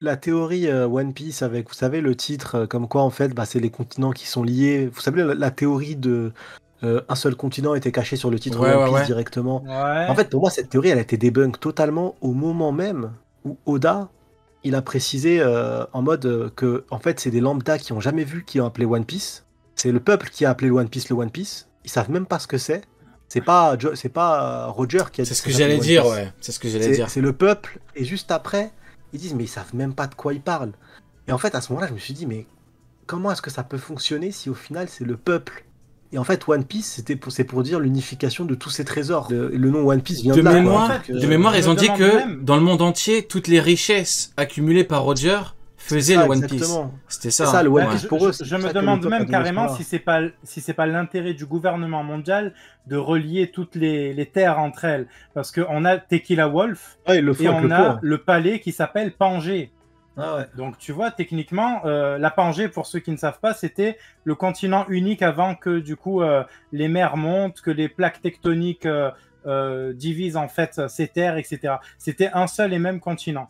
la théorie One Piece avec, vous savez, le titre, comme quoi en fait, bah, c'est les continents qui sont liés. Vous savez, la théorie de un seul continent était caché sur le titre Ouais, One ouais, Piece ouais. directement. En Ouais. fait, pour moi, cette théorie, elle a été débunk totalement au moment même où Oda, il a précisé en mode que en fait, c'est des lambda qui ont jamais vu qui ont appelé One Piece. C'est le peuple qui a appelé le One Piece le One Piece. Ils savent même pas ce que c'est. C'est pas Roger qui a C'est dit ce que que ça s'appelait j'allais One dire, Piece. ouais. C'est ce que j'allais dire. C'est le peuple. Et juste après, ils disent mais ils savent même pas de quoi ils parlent. Et en fait, à ce moment-là, je me suis dit mais comment est-ce que ça peut fonctionner si au final c'est le peuple? Et en fait, One Piece, c'est pour dire l'unification de tous ces trésors. Le nom One Piece vient De de là, quoi. mémoire, En fait, de mémoire, je ils me ont dit demande que même- dans le monde entier, toutes les richesses accumulées par Roger faisaient ça, le One Piece. exactement. C'était C'est ça. ça, le One Ouais. Piece pour eux. C'est Je pour me ça que le demande peuple a même donné ce carrément nom-là. si c'est pas l'intérêt du gouvernement mondial de relier toutes les terres entre elles. Parce qu'on a Tequila Wolf Ouais, ils le font et avec on le a pot. le palais qui s'appelle Pangée. Ah ouais. Donc tu vois, techniquement, la Pangée, pour ceux qui ne savent pas, c'était le continent unique avant que du coup les mers montent, que les plaques tectoniques divisent en fait ces terres, etc. C'était un seul et même continent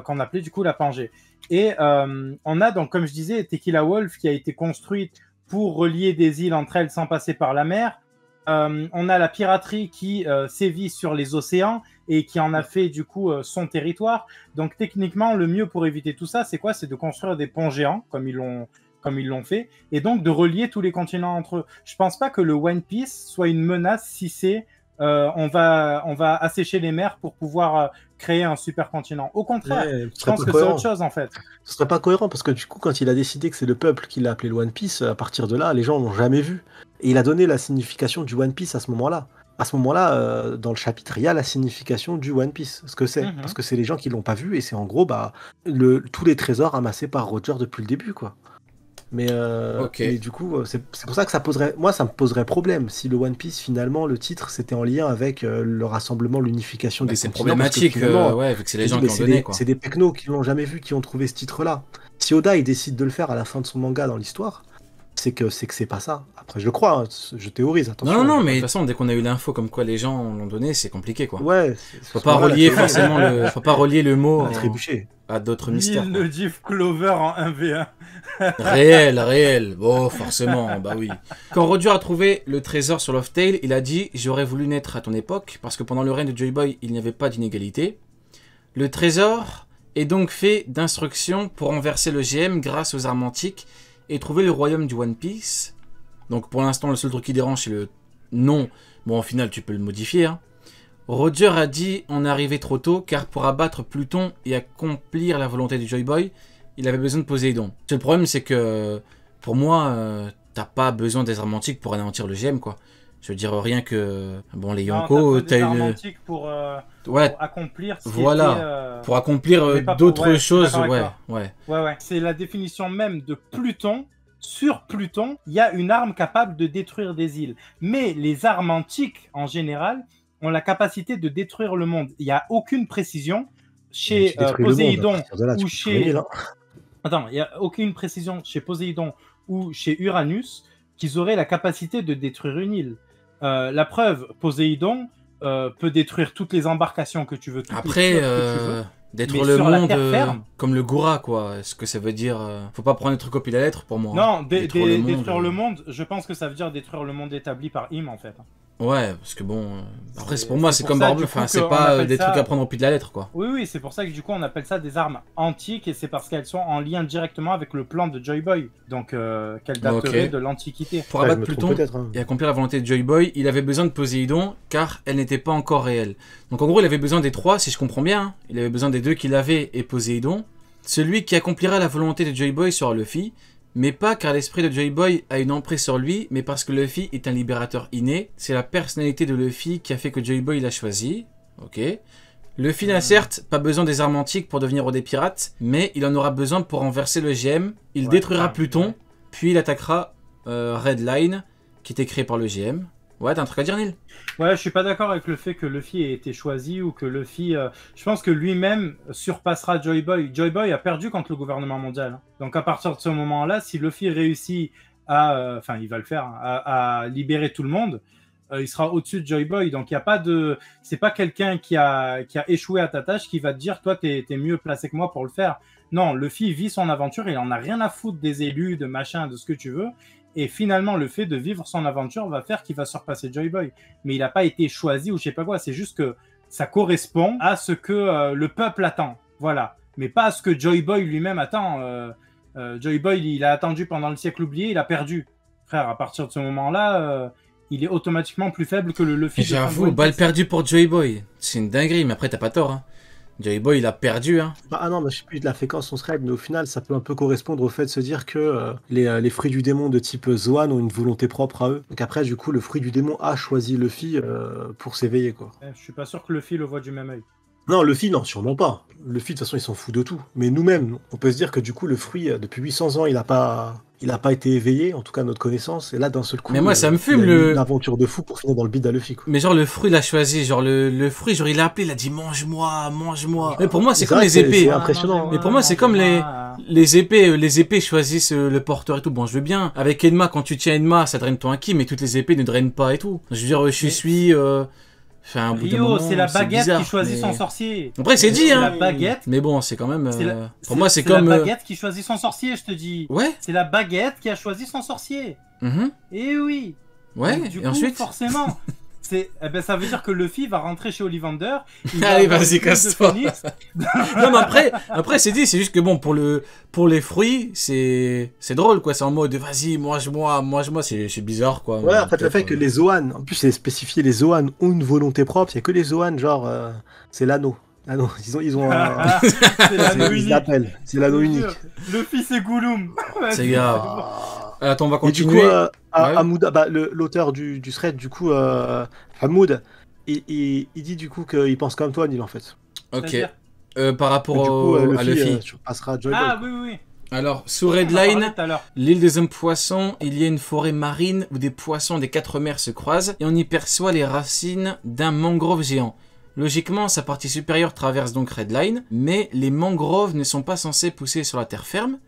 qu'on appelait du coup la Pangée. Et on a donc, comme je disais, Tequila Wolf qui a été construite pour relier des îles entre elles sans passer par la mer. On a la piraterie qui sévit sur les océans et qui en a fait du coup son territoire. Donc techniquement, le mieux pour éviter tout ça, c'est quoi? C'est de construire des ponts géants, comme ils l'ont fait, et donc de relier tous les continents entre eux. Je pense pas que le One Piece soit une menace si c'est on va assécher les mers pour pouvoir créer un super continent. Au contraire, Ouais, ce je serait pense pas que c'est cohérent. autre chose en fait. Ce serait pas cohérent parce que du coup, quand il a décidé que c'est le peuple qui l'a appelé le One Piece, à partir de là, les gens l'ont jamais vu. Et il a donné la signification du One Piece à ce moment-là. À ce moment-là, dans le chapitre, il y a la signification du One Piece, ce que c'est. Mhm. Parce que c'est les gens qui l'ont pas vu et c'est en gros bah, tous les trésors amassés par Roger depuis le début, quoi. Ok. Mais du coup, c'est pour ça que moi, ça me poserait problème si le One Piece, finalement, le titre, c'était en lien avec le rassemblement, l'unification Bah, des c'est continents. Parce que problématique, finalement, ouais, vu que c'est je les me dis, gens mais qui ont donné, quoi. c'est des pecnos qui l'ont jamais vu, qui ont trouvé ce titre-là. Si Oda, il décide de le faire à la fin de son manga dans l'histoire, c'est pas ça. Après, je crois, hein, je théorise, attention. Non, non, non, je- mais de toute façon, dès qu'on a eu l'info comme quoi les gens l'ont donné, c'est compliqué, quoi. Ouais, Faut pas relier forcément faut pas relier le mot trébucher. à d'autres mystères. L'île quoi. de Div Clover en 1v1. Réel. Bon, forcément, bah oui. Quand Roger a trouvé le trésor sur Loftail, il a dit « J'aurais voulu naître à ton époque, parce que pendant le règne de Joy Boy, il n'y avait pas d'inégalité. Le trésor est donc fait d'instructions pour renverser le GM grâce aux armes antiques et trouver le royaume du One Piece. » Donc pour l'instant, le seul truc qui dérange, c'est le nom. Bon, au final, tu peux le modifier, hein. Roger a dit en arriver trop tôt, car pour abattre Pluton et accomplir la volonté du Joy Boy, il avait besoin de Poséidon. Le seul problème, c'est que, pour moi, t'as pas besoin des armes antiques pour anéantir le GM, quoi. Je veux dire, rien que... Bon, les Yonko, t'as t'as des eu... armes antiques pour Ouais, accomplir ce voilà. qui était, pour accomplir mais pas pour- d'autres ouais, je suis choses, d'accord avec ouais, toi. ouais. Ouais. C'est la définition même de Pluton. Sur Pluton, il y a une arme capable de détruire des îles. Mais les armes antiques, en général, ont la capacité de détruire le monde. Il n'y a aucune précision chez Tu détruis le monde, à Poséidon partir de là, tu ou peux plus gagner, chez... là. Attends, il n'y a aucune précision chez Poséidon ou chez Uranus qu'ils auraient la capacité de détruire une île. La preuve, Poséidon peut détruire toutes les embarcations que tu veux, toutes les Après, flottes que tu veux. détruire Mais le sur la monde terre ferme. comme le Goura, quoi. Est-ce que ça veut dire... Faut pas prendre les trucs au pied de la lettre pour moi. Non, hein. Détruire détruire le monde, je pense que ça veut dire détruire le monde établi par Im en fait. Ouais, parce que bon... Après, C'est- pour moi, c'est c'est pour comme ça, Barbe, du coup, enfin, c'est qu'on pas appelle des ça- trucs à prendre au pied de la lettre, quoi. Oui, c'est pour ça que du coup on appelle ça des armes antiques et c'est parce qu'elles sont en lien directement avec le plan de Joy Boy, donc qu'elles dateraient Ok. de l'Antiquité. Pour Ouais, je abattre me trompe Pluton peut-être, hein. et accomplir la volonté de Joy Boy, il avait besoin de Poséidon, car elle n'était pas encore réelle. Donc en gros, il avait besoin des trois, si je comprends bien. Hein. Il avait besoin des deux qu'il avait et Poséidon. Celui qui accomplira la volonté de Joy Boy sera Luffy, mais pas car l'esprit de Joy Boy a une emprise sur lui, mais parce que Luffy est un libérateur inné. C'est la personnalité de Luffy qui a fait que Joy Boy l'a choisi. Ok. Luffy n'a certes pas besoin des armes antiques pour devenir roi des pirates, mais il en aura besoin pour renverser le GM. Il Ouais, détruira ouais. Pluton, puis il attaquera Red Line, qui était créé par le GM. Ouais, t'as un truc à dire, Neil? Ouais, je suis pas d'accord avec le fait que Luffy ait été choisi ou que Luffy. Je pense que lui-même surpassera Joy Boy. Joy Boy a perdu contre le gouvernement mondial. Donc à partir de ce moment-là, si Luffy réussit à, enfin il va le faire, hein, à libérer tout le monde, il sera au-dessus de Joy Boy. Donc il y a pas de, c'est pas quelqu'un qui a échoué à ta tâche qui va te dire toi t'es mieux placé que moi pour le faire. Non, Luffy vit son aventure, il en a rien à foutre des élus, de machin, de ce que tu veux. Et finalement, le fait de vivre son aventure va faire qu'il va surpasser Joy Boy. Mais il n'a pas été choisi ou je sais pas quoi. C'est juste que ça correspond à ce que le peuple attend. Voilà. Mais pas à ce que Joy Boy lui-même attend. Joy Boy, il a attendu pendant le siècle oublié, il a perdu. Frère, à partir de ce moment-là, il est automatiquement plus faible que le Luffy. J'avoue, balle perdue pour Joy Boy. C'est une dinguerie, mais après, t'as pas tort. Hein. Joy Boy, il a perdu. Hein. Ah non, mais je sais plus de la fréquence son thread, mais au final, ça peut un peu correspondre au fait de se dire que les fruits du démon de type Zoan ont une volonté propre à eux. Donc après, du coup, le fruit du démon a choisi Luffy pour s'éveiller, quoi. Je suis pas sûr que Luffy le voit du même œil. Non, Luffy, non, sûrement pas. Luffy, de toute façon, il s'en fout de tout. Mais nous-mêmes, on peut se dire que du coup, le fruit, depuis 800 ans, il a pas été éveillé, en tout cas à notre connaissance. Et là, d'un seul coup, mais moi, ça me fume il a eu une aventure de fou pour finir dans le bide à Luffy, quoi. Mais genre, le fruit, il a choisi. Genre, le fruit, genre, il a appelé, il a dit mange-moi, mange-moi. Mais pour moi, c'est comme les épées. C'est impressionnant. Mais pour moi, c'est comme les épées. Les épées choisissent le porteur et tout. Bon, je veux bien. Avec Enma, quand tu tiens Enma, ça draine ton Haki, mais toutes les épées ne drainent pas et tout. Je veux dire, je suis. Enfin, Rio, c'est la baguette qui choisit son sorcier. Après, c'est dit, hein. La baguette. Mais bon, c'est quand même. Pour moi, c'est comme. C'est la baguette qui choisit son sorcier, je te dis. Ouais. C'est la baguette qui a choisi son sorcier. Et oui. Ouais. Donc, du coup, ensuite. Forcément. Ça veut dire que Luffy va rentrer chez Ollivander. Allez, vas-y, casse-toi. Non, mais après c'est dit, c'est juste que bon, pour les fruits, c'est drôle, quoi. C'est en mode, vas-y, mange-moi, c'est bizarre, quoi. Ouais, en fait, le fait que les Zoan, en plus, c'est spécifié, les Zoan ont une volonté propre, il n'y a que les Zoan, genre, c'est l'anneau. Ah non, ils ont un... c'est l'anneau unique. C'est l'anneau unique. Luffy, c'est Gollum. C'est grave. Attends, on va continuer. Et du coup, Hamoud, l'auteur du thread, du coup, Hamoud, il dit du coup qu'il pense comme toi, Neil, en fait. Ok. Par rapport à Luffy. Tu passeras à Joy Boy. Oui. Alors, sous Redline, l'île des hommes poissons, il y a une forêt marine où des poissons des 4 mers se croisent et on y perçoit les racines d'un mangrove géant. Logiquement, sa partie supérieure traverse donc Redline, mais les mangroves ne sont pas censés pousser sur la terre ferme,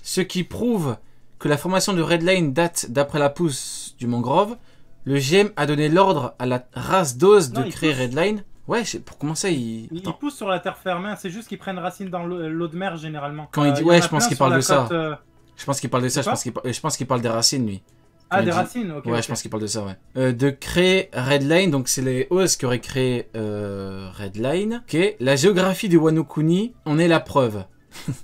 ce qui prouve que la formation de Redline date d'après la pousse du mangrove. Le GM a donné l'ordre à la race d'Oz de créer Redline. Ouais, pour commencer, il pousse sur la terre ferme, c'est juste qu'ils prennent racine dans l'eau de mer généralement. Quand il dit, ouais, je pense qu'il parle de ça. Je pense qu'il parle de ça, je pense qu'il parle des racines, lui. Ah, des racines, ok. Ouais, je pense qu'il parle de ça, ouais. De créer Redline, donc c'est les Oz qui auraient créé Redline. Ok, la géographie de Wano Kuni, on est la preuve.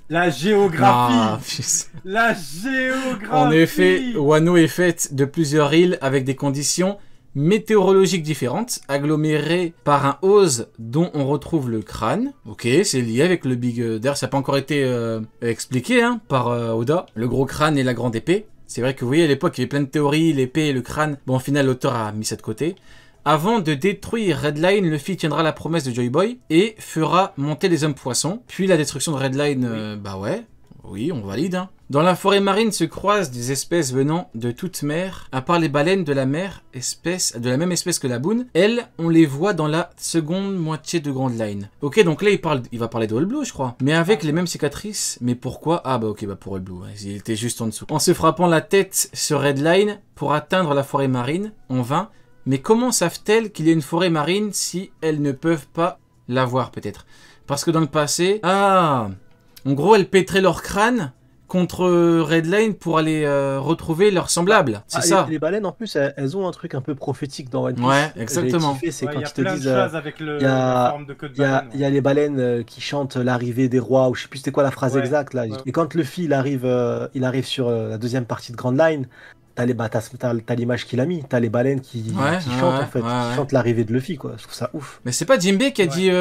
La géographie. La géographie. En effet, Wano est faite de plusieurs îles avec des conditions météorologiques différentes, agglomérées par un Oz dont on retrouve le crâne. Ok, c'est lié avec le Big... D'ailleurs, ça n'a pas encore été expliqué par Oda. Le gros crâne et la grande épée. C'est vrai que vous voyez, à l'époque, il y avait plein de théories, l'épée et le crâne. Bon, au final, l'auteur a mis ça de côté. Avant de détruire Redline, Luffy tiendra la promesse de Joy Boy et fera monter les hommes poissons. Puis la destruction de Redline, bah ouais, oui, on valide. Hein. Dans la forêt marine se croisent des espèces venant de toute mer, à part les baleines de la mer, de la même espèce que la boune. Elles, on les voit dans la seconde moitié de Grand Line. Ok, donc là, il va parler de All Blue, je crois. Mais avec les mêmes cicatrices. Mais pourquoi? Ah bah ok, bah pour All Blue, ouais, il était juste en dessous. En se frappant la tête sur Redline pour atteindre la forêt marine, en vain. Mais comment savent-elles qu'il y a une forêt marine si elles ne peuvent pas la voir, peut-être? Parce que dans le passé... Ah, en gros, elles pétraient leur crâne contre Redline pour aller retrouver leurs semblables. C'est ça. Les baleines, en plus, elles ont un truc un peu prophétique dans One Piece. Ouais, exactement. C'est quand ils te disent... Il y a les baleines qui chantent l'arrivée des rois, ou je sais plus c'était quoi la phrase exacte, là. Ouais. Et quand Luffy, il arrive sur la deuxième partie de Grand Line... T'as l'image qu'il a mis, t'as les baleines qui chantent en fait, qui chantent l'arrivée de Luffy, quoi. Je trouve ça ouf. Mais c'est pas Jinbei qui a dit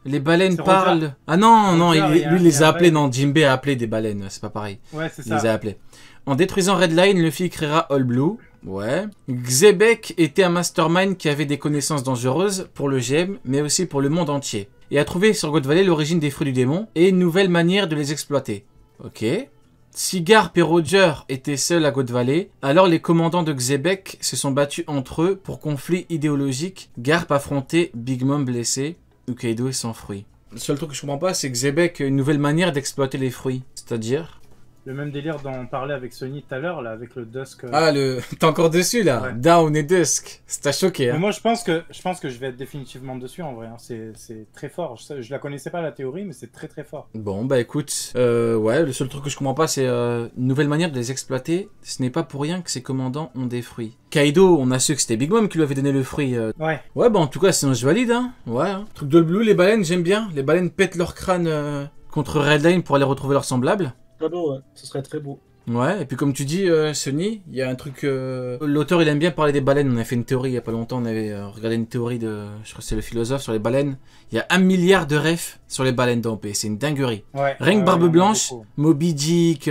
les baleines parlent. Ah non, lui il les a appelés. Non, Jinbei a appelé des baleines, c'est pas pareil. Ouais, c'est ça. Il les a appelés. En détruisant Redline, Luffy créera All Blue. Ouais. Xebec était un mastermind qui avait des connaissances dangereuses pour le GM, mais aussi pour le monde entier. Et a trouvé sur God Valley l'origine des fruits du démon et une nouvelle manière de les exploiter. Ok. Si Garp et Roger étaient seuls à God Valley, alors les commandants de Xebec se sont battus entre eux pour conflit idéologique. Garp affrontait Big Mom blessé, Ukaido est sans fruits. Le seul truc que je comprends pas, c'est que Xebec a une nouvelle manière d'exploiter les fruits. C'est-à-dire... le même délire dont on parlait avec Sony tout à l'heure, là, avec le Dusk. Ah, t'es encore dessus, là. Ouais. Down et Dusk. Ça t'a choqué, Mais hein. moi, je pense que je vais être définitivement dessus, en vrai. Hein. C'est très fort. Je la connaissais pas, la théorie, mais c'est très très fort. Bon, bah écoute, ouais, le seul truc que je comprends pas, c'est une nouvelle manière de les exploiter. Ce n'est pas pour rien que ces commandants ont des fruits. Kaido, on a su que c'était Big Mom qui lui avait donné le fruit. Ouais. Ouais, bah en tout cas, sinon je valide, hein. Ouais, hein. Truc de bleu, les baleines, j'aime bien. Les baleines pètent leur crâne contre Red Line pour aller retrouver leurs semblables. Très beau, ouais. Ce serait très beau. Ouais, et puis comme tu dis, Sony, il y a un truc... L'auteur, il aime bien parler des baleines. On a fait une théorie il y a pas longtemps, on avait regardé une théorie de... Je crois que c'est le philosophe sur les baleines. Il y a 1 milliard de refs sur les baleines dans OP, c'est une dinguerie. Ouais. Rien que Barbe il y en a Blanche, beaucoup. Moby Dick,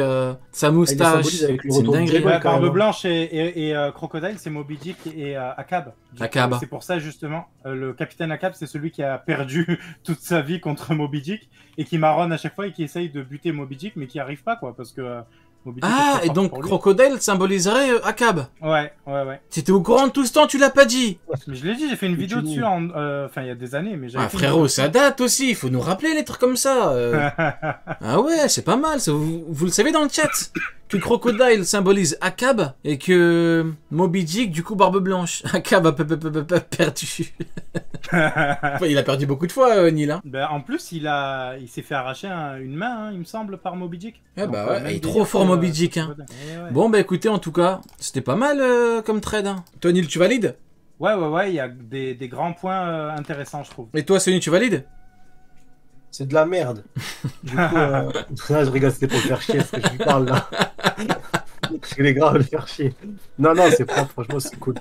sa moustache, symbolise avec le c'est une retour de dinguerie. Jedi. Ouais, quand même, Barbe hein. Blanche et Crocodile, c'est Moby Dick et Akab. Du Akab. coup, c'est pour ça, justement, le capitaine Akab, c'est celui qui a perdu toute sa vie contre Moby Dick et qui marronne à chaque fois et qui essaye de buter Moby Dick, mais qui arrive pas, quoi, parce que Moby Dick est Ah, trop et fort donc pour lui. Crocodile symboliserait Akab. Ouais. T'étais au courant de tout ce temps, tu l'as pas dit. Mais je l'ai dit, j'ai fait une vidéo tu dessus, dis. enfin, il y a des années, mais j'avais Ah fait une frérot, vidéo ça date aussi, il faut nous rappeler les trucs comme ça. Ah ouais, c'est pas mal, ça. Vous le savez dans le chat que Crocodile symbolise Akab et que Moby Dick, du coup, Barbe Blanche. Akab a perdu. Enfin, il a perdu beaucoup de fois, Neil. Hein. Ben, en plus, il s'est fait arracher une main, hein, il me semble, par Moby Dick. Ah Donc, bah ouais, même il est délire trop fort que- Moby Dick. Hein. Ouais. Bon bah écoutez, en tout cas, c'était pas mal comme trade. Hein. Toi, Neil, tu valides? Ouais, il y a des grands points intéressants, je trouve. Et toi, Sony, tu valides? C'est de la merde. Du coup, là, je rigole, c'était pour le faire chier, parce que je lui parle là. Je vais grave le faire chier. Non, c'est propre, franchement, c'est cool.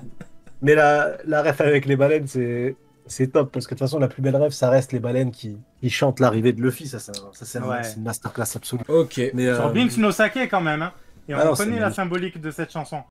Mais la ref avec les baleines, c'est top, parce que de toute façon, la plus belle ref, ça reste les baleines qui chantent l'arrivée de Luffy. Ça c'est Ouais. c'est une masterclass absolue. Ok. Mais, Sur Binks no Sake, quand même. Hein. Et Ah on non, c'est connaît la magnifique. symbolique de cette chanson.